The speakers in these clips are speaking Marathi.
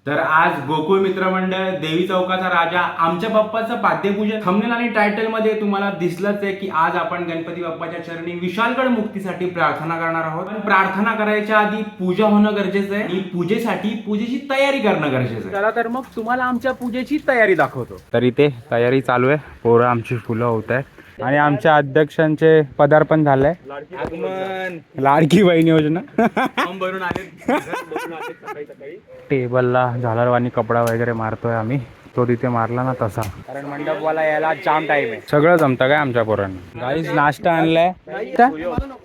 तर आज गोकुळ मित्रमंडळ देवी चौकाचा राजा आमच्या बाप्पाचं पाद्यपूजन थंबनेल आणि टायटल मध्ये तुम्हाला दिसलंच आहे की आज आपण गणपती बाप्पाच्या चरणी विशालगड मुक्तीसाठी प्रार्थना करणार आहोत. पण प्रार्थना करायच्या आधी पूजा होणं गरजेचं आहे आणि पूजेसाठी पूजेची तयारी करणं गरजेचं आहे. चला तर मग तुम्हाला आमच्या पूजेची तयारी दाखवतो. तर इथे तयारी चालू आहे, पोरं आमची फुलं होत आहेत आणि आमच्या अध्यक्षांचे पदार्पण झालंय. लाडकी बहीण योजना भरून आले. टेबलला झालरवाणी कपडा वगैरे मारतोय आम्ही. तो तिथे मारला ना तसा, कारण मंडपवाला यायला जाम टाइम आहे. सगळं जमतं काय आमच्या पोरांना. गाईस नाश्ता आणलाय.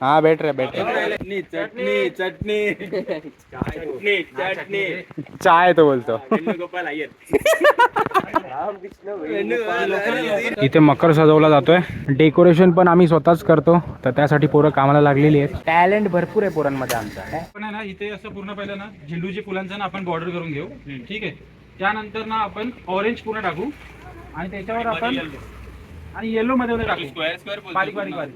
हा भेट रे चटणी चटणी चटणी चटणी चाय तो बोलतो. इथे मकर सजवला जातोय. डेकोरेशन पण आम्ही स्वतःच करतो, तर त्यासाठी पोरं कामाला लागलेली आहेत. टॅलेंट भरपूर आहे पोरांमध्ये आमचा. पण आहे ना इथे असं पूर्ण पहिलं ना झेंडूची फुलांचा ना आपण बॉर्डर करून घेऊ. ठीक आहे. त्यानंतर ना आपण ऑरेंज पूर्ण टाकू आणि त्याच्यावर आपण आणि येलो मध्ये टाकू बारीक बारीक बारीक.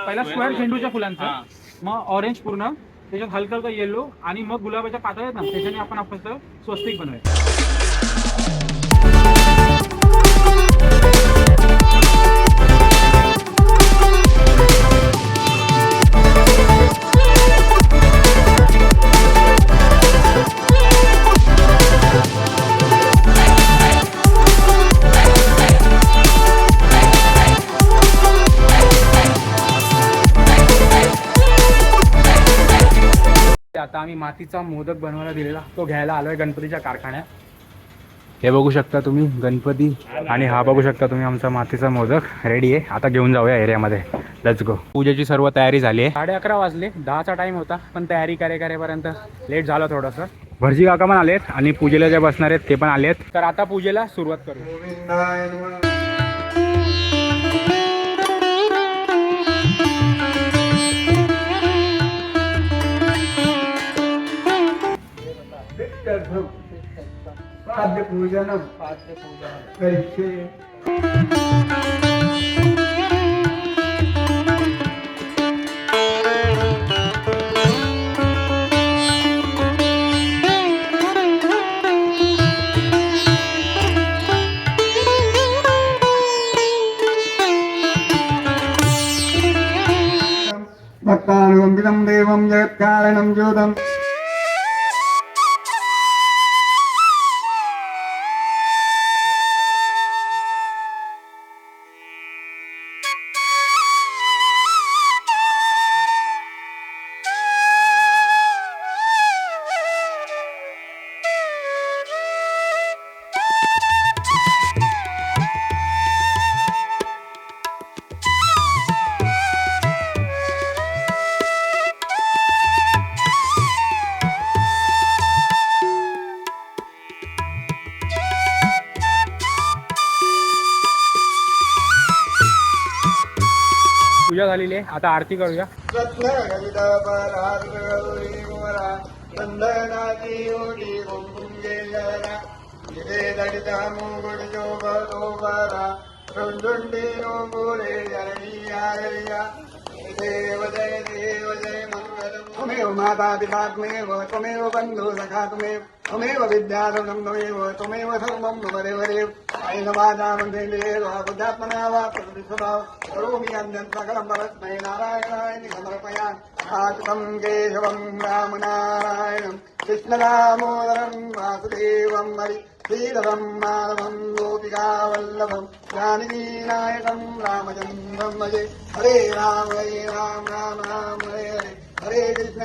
पहिला स्क्वेअर झेंडूच्या फुलांचा, मग ऑरेंज पूर्ण, त्याच्यात हलका हलका येलो आणि मग गुलाबाच्या पाकळ्या आहेत ना त्याच्याने आपण फक्त स्वस्तिक बनवायचं. आता आम्ही मातीचा मोदक बनवायला दिलेला, तो घ्यायला आलोय गणपतीच्या कारखान्यात. हे बघू शकता तुम्ही गणपती आणि हा बघू शकता तुम्ही आमचा मातीचा मोदक रेडी आहे. आता घेऊन जाऊया एरियामध्ये. Let's go. पूजेची सर्व तयारी झाली आहे. 11:30 वाजले. 10चा टाइम होता, पण तयारी करेपर्यंत लेट झालं थोडंसं. भटजी काका पण आलेत आणि पूजेला जे बसणार आहेत ते पण आलेत. तर आता पूजेला सुरुवात करू. पाद्यपूजनम करिष्ये. भक्तानुगम्बितं देवं जगत्कारणं ज्योतं. पूजा झालेली आहे. आता आरती करूया. त्वमेव माता पिता त्वमेव त्वमेव बन्धु सखा त्वमेव विद्याधनं त्वमेव सर्वं मम देवदेव. अयेन वाचा मन्त्रेण बुद्धात्मना वा प्रतिष्ठितो करोमि अन्यं सकलं परस्मै नारायणाय समर्पयामि. आत्मं केशवं रामनारायणं कृष्णदामोदरं वासुदेवं हरि श्रीधरं माधवं गोपिकावल्लभं जानकीनायकं रामचन्द्रं भजे. हरे राम राम राम हरे हरे. हरे कृष्ण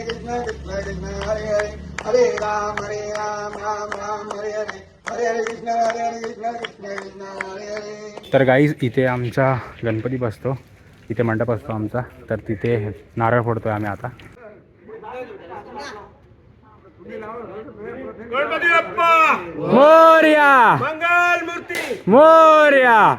कृष्ण कृष्ण हरे हरे. हरे राम राम राम हरे हरे. हरे हरे कृष्ण कृष्ण कृष्ण हरे हरे. तर गाईज इथे आमचा गणपती बसतो, इथे मंडप असतो आमचा. तर तिथे नारळ फोडतोय आम्ही आता. गणपती बाप्पा मोरया मंगल मूर्ती. मोरया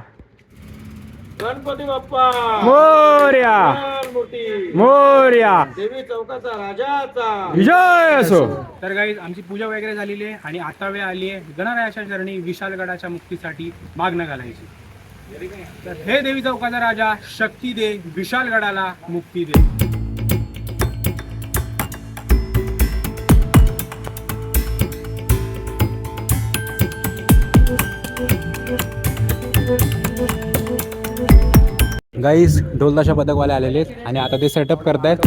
गणपती बाप्पा मोरया मंगल मूर्ती. मोरया. देवी चौकाचा राजाचा विजय असो. तर गाईज आमची पूजा वगैरे झालेली आहे आणि आता वेळ आली आहे गणरायाच्या चरणी विशालगडाच्या मुक्तीसाठी मागणं घालायची. तर हे देवी चौकाचा राजा शक्ती दे, विशालगडाला मुक्ती दे. गाईस ढोलताशा पथकवाले आलेले आहेत आणि आता ते सेटअप करतायत.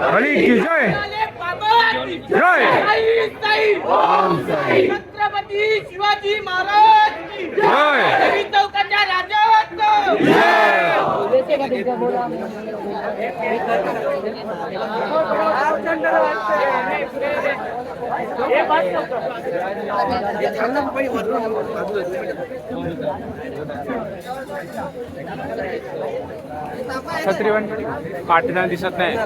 हरी की जय. शिवाजी महाराज की जय. देवी चौकाच्या राजाचं छत्री पण पाठीला दिसत नाही.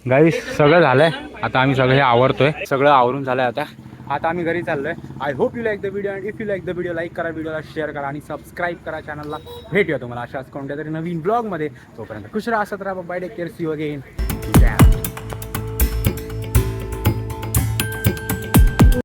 गाईस सगळं झालंय, आता आम्ही सगळं हे आवरतोय, सगळं आवरून झालंय आता आम्ही घरी चाललोय. I hope you like the video and if you like the video like करा, व्हिडिओला शेअर करा आणि सबस्क्राईब करा चॅनलला. भेटूया तुम्हाला अशाच कोणत्या तरी नवीन ब्लॉगमध्ये. तोपर्यंत खुश राहा, असत राहा. Bye, take care, see you again.